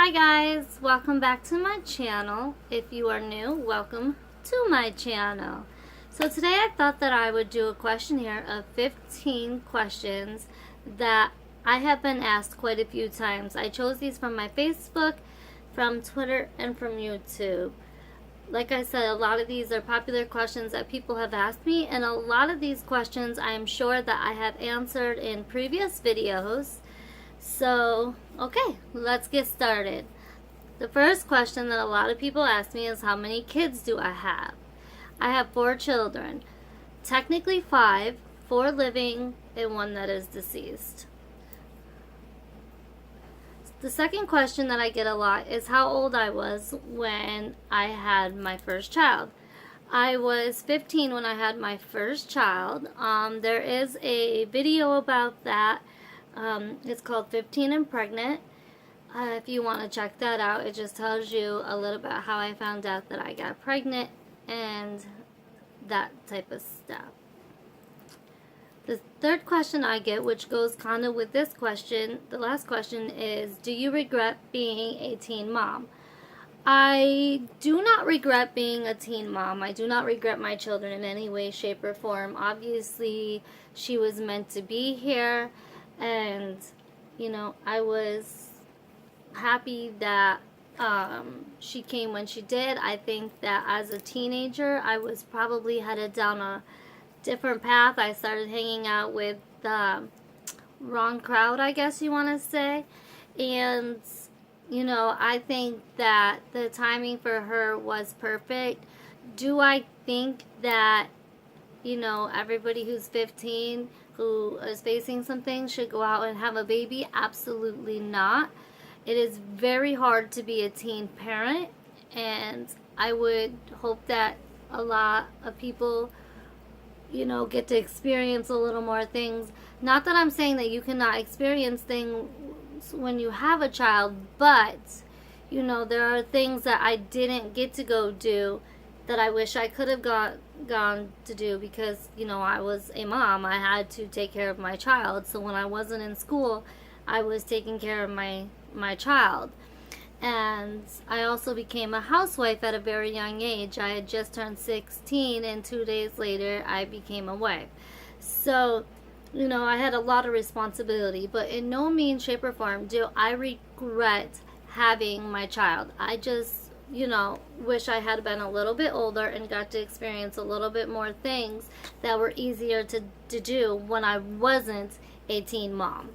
Hi guys, welcome back to my channel. If you are new, welcome to my channel. So today I thought that I would do a questionnaire of 15 questions that I have been asked quite a few times. I chose these from my Facebook, from Twitter, and from YouTube. Like I said, a lot of these are popular questions that people have asked me, and a lot of these questions I am sure that I have answered in previous videos. So, okay, let's get started. The first question that a lot of people ask me is, how many kids do I have? I have 4 children. Technically 5, 4 living and 1 that is deceased. The second question that I get a lot is how old I was when I had my first child. I was 15 when I had my first child. There is a video about that. It's called 15 and Pregnant. If you want to check that out, it just tells you a little bit how I found out that I got pregnant and that type of stuff. The third question I get, which goes kind of with this question, the last question, is, do you regret being a teen mom? I do not regret being a teen mom. I do not regret my children in any way, shape, or form. Obviously, she was meant to be here. And, you know, I was happy that she came when she did. I think that as a teenager, I was probably headed down a different path. I started hanging out with the wrong crowd, I guess you want to say. And, you know, I think that the timing for her was perfect. Do I think that, you know, everybody who's 15 who is facing something should go out and have a baby? Absolutely not. It is very hard to be a teen parent, and I would hope that a lot of people, you know, get to experience a little more things. Not that I'm saying that you cannot experience things when you have a child, but, you know, there are things that I didn't get to go do that I wish I could have gone to do because, you know, I was a mom. I had to take care of my child. So when I wasn't in school, I was taking care of my child. And I also became a housewife at a very young age. I had just turned 16, and 2 days later, I became a wife. So, you know, I had a lot of responsibility, but in no means, shape, or form do I regret having my child. I just, you know, wish I had been a little bit older and got to experience a little bit more things that were easier to do when I wasn't a teen mom.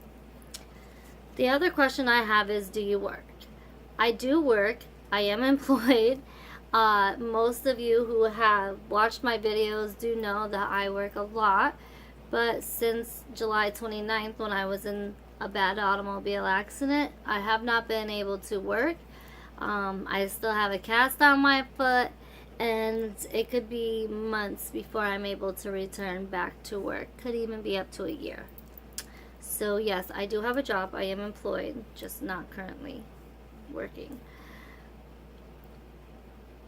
The other question I have is, do you work? I do work. I am employed. Most of you who have watched my videos do know that I work a lot. But since July 29th, when I was in a bad automobile accident, I have not been able to work. I still have a cast on my foot, and it could be months before I'm able to return back to work. Could even be up to a year. So yes, I do have a job. I am employed, just not currently working.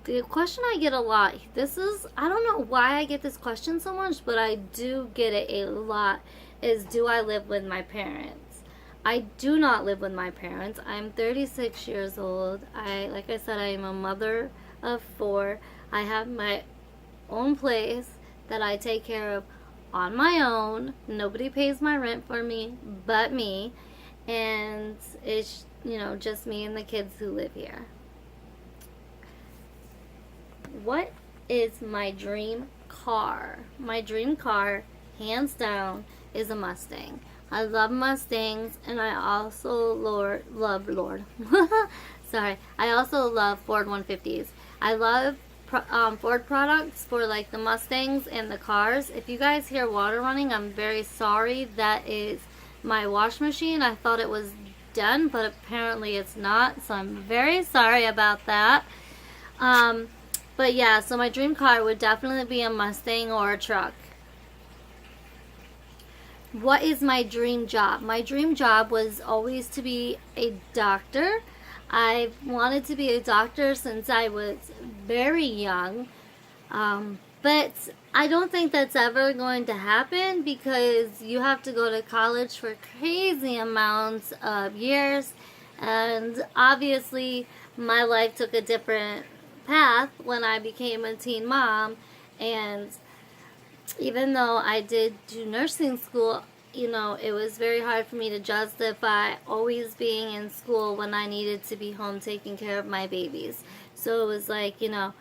The question I get a lot, I don't know why I get this question so much, but I do get it a lot, is, do I live with my parents? I do not live with my parents. I'm 36 years old. Like I said, I am a mother of 4. I have my own place that I take care of on my own. Nobody pays my rent for me but me. And it's, you know, just me and the kids who live here. What is my dream car? My dream car, hands down, is a Mustang. I love Mustangs, and I also love Sorry. I also love Ford 150s. I love Ford products for like the Mustangs and the cars. If you guys hear water running, I'm very sorry. That is my wash machine. I thought it was done, but apparently it's not, so I'm very sorry about that. But yeah, so my dream car would definitely be a Mustang or a truck. What is my dream job? My dream job was always to be a doctor. I've wanted to be a doctor since I was very young. But I don't think that's ever going to happen because you have to go to college for crazy amounts of years. And obviously, my life took a different path when I became a teen mom. And even though I did do nursing school, it was very hard for me to justify always being in school when I needed to be home taking care of my babies. So it was like, yeah,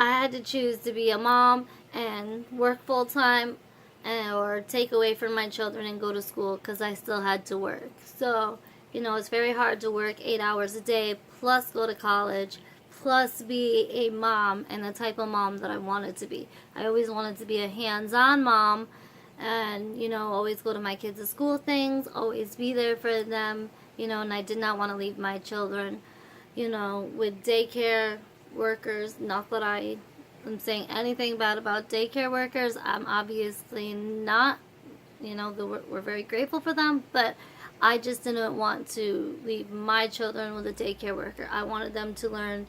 I had to choose to be a mom and work full time, or take away from my children and go to school because I still had to work. So, it's very hard to work 8 hours a day, plus go to college, plus be a mom and the type of mom that I wanted to be. I always wanted to be a hands-on mom and, always go to my kids' school things, always be there for them, and I did not want to leave my children, with daycare workers. Not that I am saying anything bad about daycare workers. I'm obviously not, we're very grateful for them, but I just didn't want to leave my children with a daycare worker. I wanted them to learn,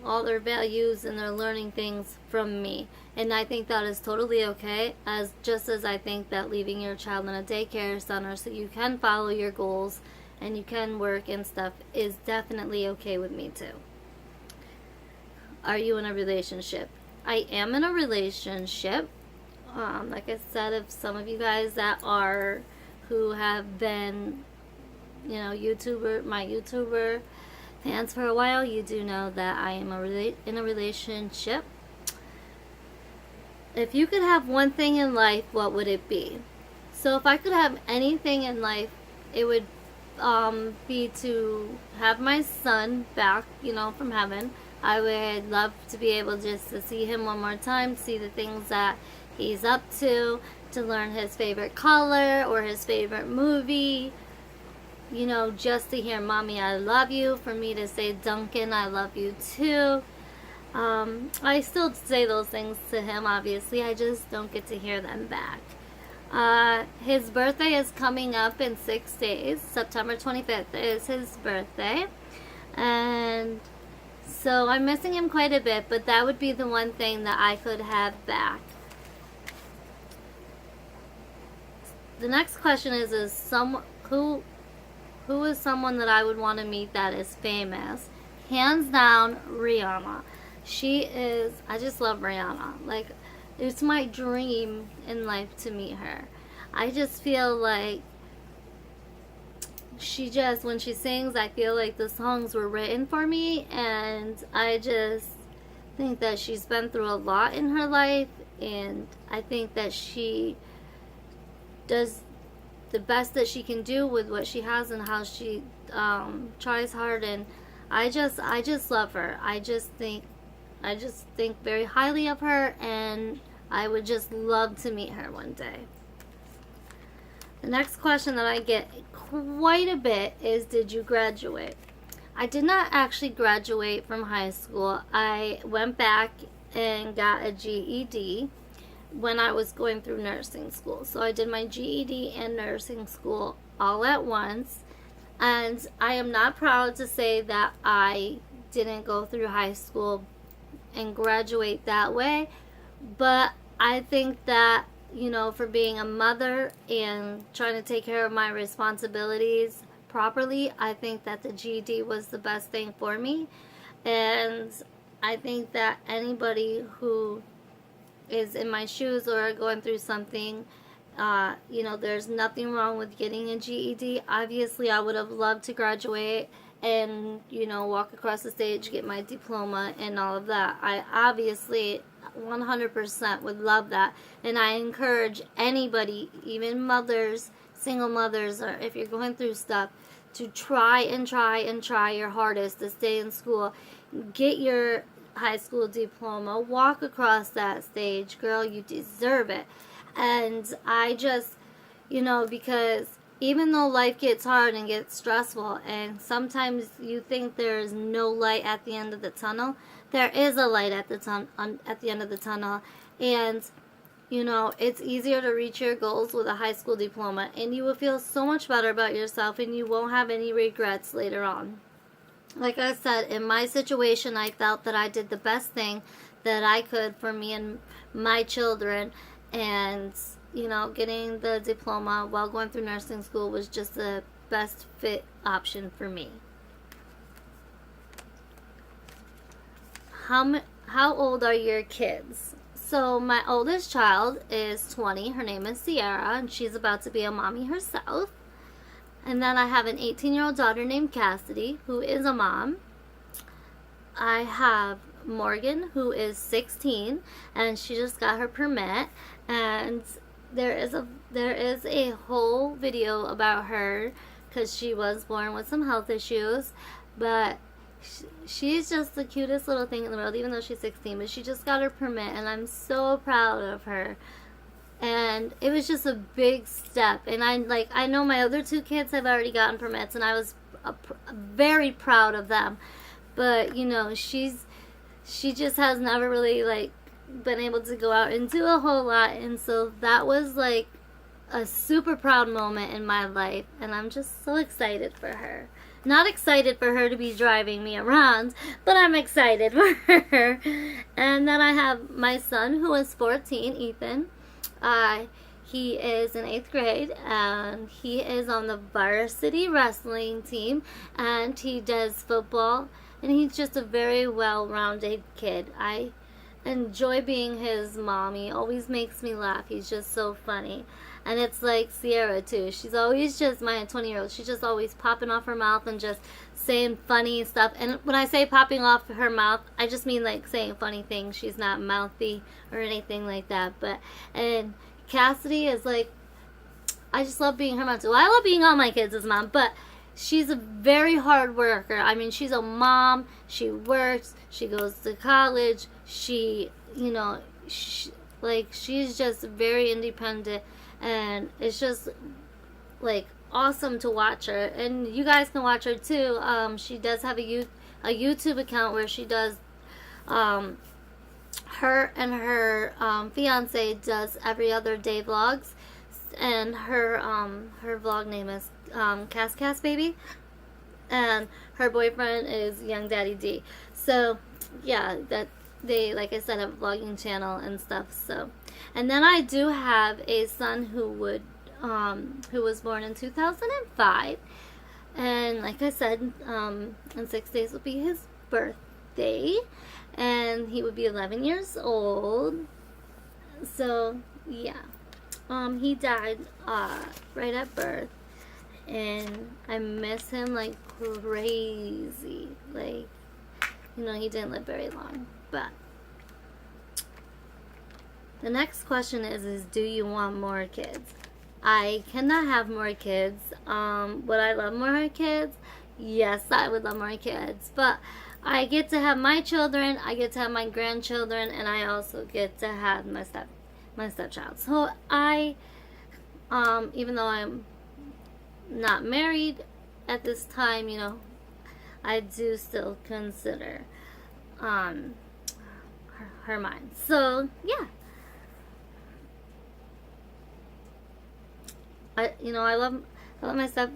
all their values, and they're learning things from me. And I think that is totally okay, just as I think that leaving your child in a daycare center so you can follow your goals and you can work and stuff is definitely okay with me too. Are you in a relationship? I am in a relationship. Like I said, if some of you guys who have been, my YouTuber fans for a while, you do know that I am in a relationship. If you could have one thing in life, what would it be? So if I could have anything in life, it would be to have my son back, from heaven. I would love to be able just to see him one more time, see the things that he's up to learn his favorite color or his favorite movie, just to hear "Mommy, I love you," for me to say "Duncan, I love you too." I still say those things to him, obviously. I just don't get to hear them back. His birthday is coming up in 6 days. September 25th is his birthday. And so I'm missing him quite a bit, but that would be the one thing that I could have back. The next question is who is someone that I would want to meet that is famous? Hands down, Rihanna. I just love Rihanna. Like, it's my dream in life to meet her. I just feel like when she sings, I feel like the songs were written for me, and I just think that she's been through a lot in her life, and I think that she does the best that she can do with what she has and how she tries hard, and I just love her. I just think very highly of her, and I would just love to meet her one day. The next question that I get quite a bit is, did you graduate? I did not actually graduate from high school. I went back and got a GED when I was going through nursing school. So I did my GED and nursing school all at once. And I am not proud to say that I didn't go through high school and graduate that way. But I think that, for being a mother and trying to take care of my responsibilities properly, I think that the GED was the best thing for me. And I think that anybody who is in my shoes or going through something, there's nothing wrong with getting a GED. Obviously, I would have loved to graduate and, walk across the stage, get my diploma and all of that. I obviously 100% would love that. And I encourage anybody, even mothers, single mothers, or if you're going through stuff, to try your hardest to stay in school. Get your high school diploma, walk across that stage. Girl, you deserve it. And I just, because even though life gets hard and gets stressful, and sometimes you think there's no light at the end of the tunnel, there is a light at the end of the tunnel. And it's easier to reach your goals with a high school diploma, and you will feel so much better about yourself, and you won't have any regrets later on. Like I said, in my situation, I felt that I did the best thing that I could for me and my children, and getting the diploma while going through nursing school was just the best fit option for me. How old are your kids? So my oldest child is 20. Her name is Sierra, and she's about to be a mommy herself. And then I have an 18-year-old daughter named Cassidy, who is a mom. I have Morgan, who is 16, and she just got her permit. And there is a whole video about her because she was born with some health issues, but she's just the cutest little thing in the world, even though she's 16. But she just got her permit, and I'm so proud of her. And it was just a big step. And I know my other two kids have already gotten permits, and I was very proud of them. But you know, she just has never really been able to go out and do a whole lot, and so that was like a super proud moment in my life, and I'm just so excited for her. Not excited for her to be driving me around, but I'm excited for her. And then I have my son, who is 14, Ethan. He is in 8th grade, and he is on the varsity wrestling team, and he does football, and he's just a very well-rounded kid. I enjoy being his mom. He always makes me laugh. He's just so funny. And it's like Sierra too. She's always just, my 20-year-old, she's just always popping off her mouth and just saying funny stuff. And when I say popping off her mouth, I just mean like saying funny things. She's not mouthy or anything like that. And Cassidy is like, I just love being her mom too. I love being all my kids' mom, but she's a very hard worker. I mean, she's a mom. She works. She goes to college. She's just very independent, and it's just like awesome to watch her. And you guys can watch her too. She does have a YouTube account where she does her and her fiance does every other day vlogs, and her vlog name is Cass Baby, and her boyfriend is Young Daddy D. So yeah, that they, like I said, have a vlogging channel and stuff. So, and then I do have a son who was born in 2005, and like I said, in 6 days will be his birthday, and he would be 11 years old. So yeah, he died right at birth, and I miss him like crazy. Like, you know, he didn't live very long. But the next question is do you want more kids? I cannot have more kids. Would I love more kids? Yes, I would love more kids. But I get to have my children, I get to have my grandchildren, and I also get to have my stepchild. So I, even though I'm not married at this time, you know, I do still consider her mine. So yeah, I love my step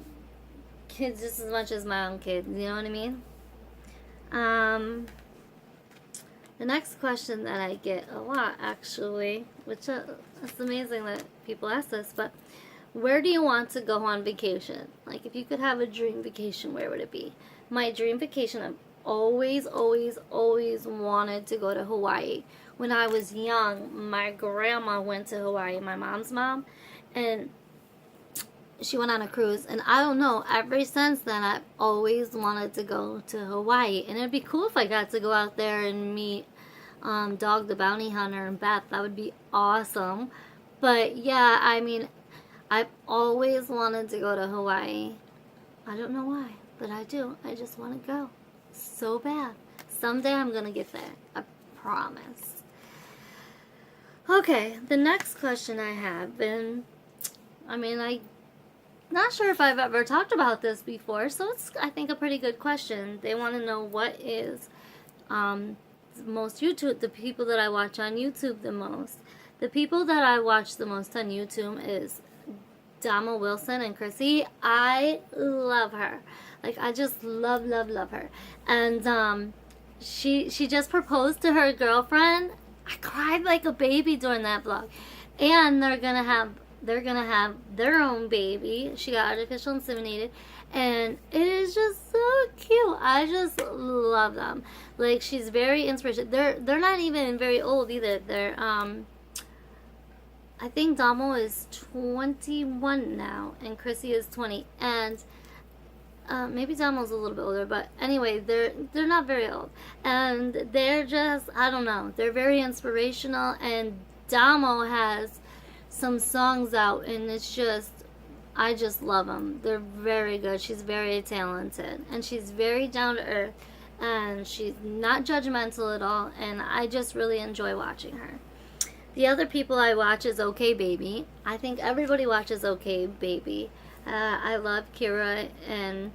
kids just as much as my own kids. You know what I mean? The next question that I get a lot, actually, which it's amazing that people ask this, but where do you want to go on vacation? Like, if you could have a dream vacation, where would it be? My dream vacation, I've always wanted to go to Hawaii. When I was young, my grandma went to Hawaii, my mom's mom, and she went on a cruise, and I don't know, ever since then I've always wanted to go to Hawaii. And it'd be cool if I got to go out there and meet Dog the Bounty Hunter and Beth. That would be awesome. But yeah, I mean, I've always wanted to go to Hawaii. I don't know why, but I do. I just want to go so bad. Someday I'm gonna get there, I promise. Okay, the next question I have, and I mean, I'm not sure if I've ever talked about this before, so it's, I think, a pretty good question. They want to know what is most YouTube, the people that I watch on YouTube the most. The people that I watch the most on YouTube is Dama Wilson and Chrissy. I love her. Like, I just love her. And she just proposed to her girlfriend. I cried like a baby during that vlog. And they're gonna have they're gonna have their own baby. She got artificial inseminated, and it is just so cute. I just love them. Like, she's very inspirational. They're not even very old either. They're I think Damo is 21 now, and Chrissy is 20, and maybe Damo's a little bit older, but anyway, they're not very old, and they're just, I don't know, they're very inspirational. And Damo has some songs out, and it's just, I just love them. They're very good. She's very talented, and she's very down to earth, and she's not judgmental at all, and I just really enjoy watching her. The other people I watch is OK Baby. I think everybody watches OK Baby. I love Kira and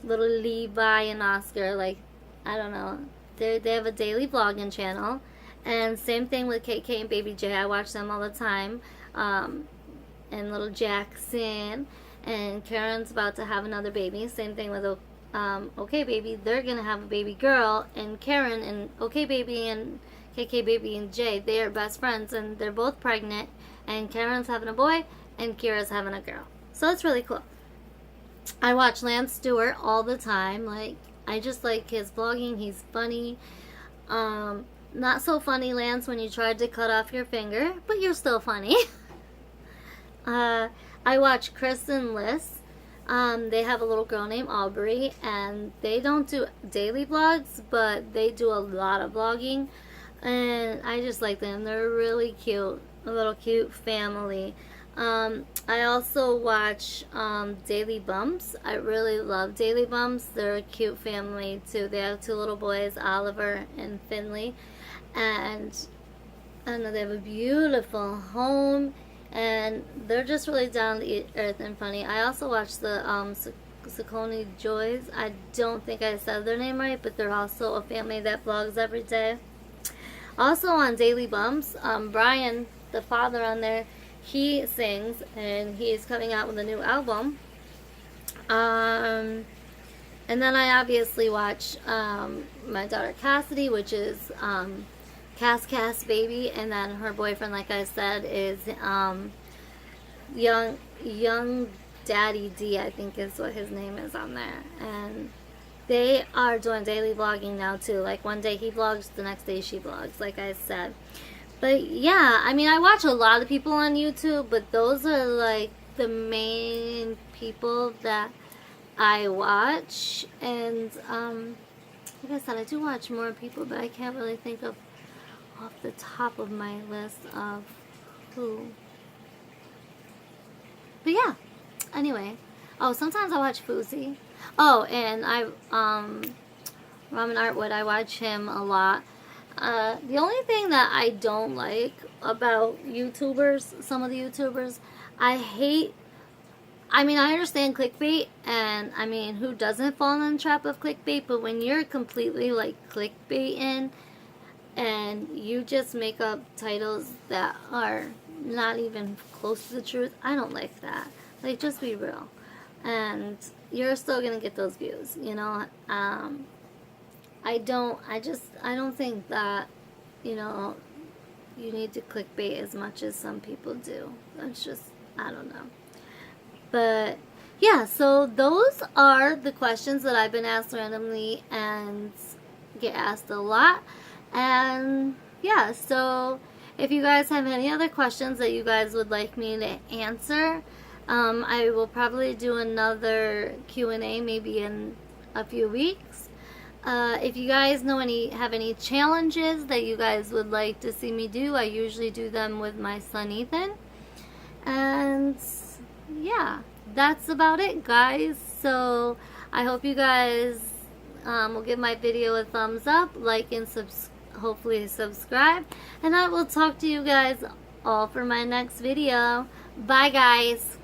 little Levi and Oscar. Like, I don't know. They have a daily vlogging channel. And same thing with KK and Baby J. I watch them all the time. And little Jackson. And Karen's about to have another baby. Same thing with OK Baby. They're going to have a baby girl. And Karen and OK Baby and KK Baby and Jay, they are best friends, and they're both pregnant, and Karen's having a boy and Kira's having a girl. So it's really cool. I watch Lance Stewart all the time. Like, I just like his vlogging. He's funny. Not so funny, Lance, when you tried to cut off your finger, but you're still funny. I watch Chris and Liz. They have a little girl named Aubrey, and they don't do daily vlogs, but they do a lot of vlogging. And I just like them. They're really cute. A little cute family. I also watch Daily Bumps. I really love Daily Bumps. They're a cute family too. They have two little boys, Oliver and Finley. And I don't know, they have a beautiful home. And they're just really down to earth and funny. I also watch the Saucony Joys. I don't think I said their name right, but they're also a family that vlogs every day. Also on Daily Bumps, Brian, the father on there, he sings, and he is coming out with a new album. And then I obviously watch my daughter Cassidy, which is Cass Baby, and then her boyfriend, like I said, is young Daddy D, I think is what his name is on there. And they are doing daily vlogging now too. Like, one day he vlogs, the next day she vlogs, like I said. But yeah, I mean, I watch a lot of people on YouTube, but those are like the main people that I watch. And like I said, I do watch more people, but I can't really think of off the top of my list of who. But yeah, anyway. Oh, sometimes I watch Fousey. Oh, and Ramen Artwood, I watch him a lot. The only thing that I don't like about YouTubers, some of the YouTubers, I understand clickbait, and I mean, who doesn't fall in the trap of clickbait, but when you're completely like clickbaiting and you just make up titles that are not even close to the truth, I don't like that. Like, just be real. And you're still gonna get those views, you know. I don't think that, you know, you need to clickbait as much as some people do. That's just, I don't know. But yeah, so those are the questions that I've been asked randomly and get asked a lot. And yeah, so if you guys have any other questions that you guys would like me to answer, I will probably do another Q&A maybe in a few weeks. If you guys have any challenges that you guys would like to see me do, I usually do them with my son Ethan. And yeah, that's about it, guys. So I hope you guys will give my video a thumbs up, like, and hopefully subscribe. And I will talk to you guys all for my next video. Bye, guys.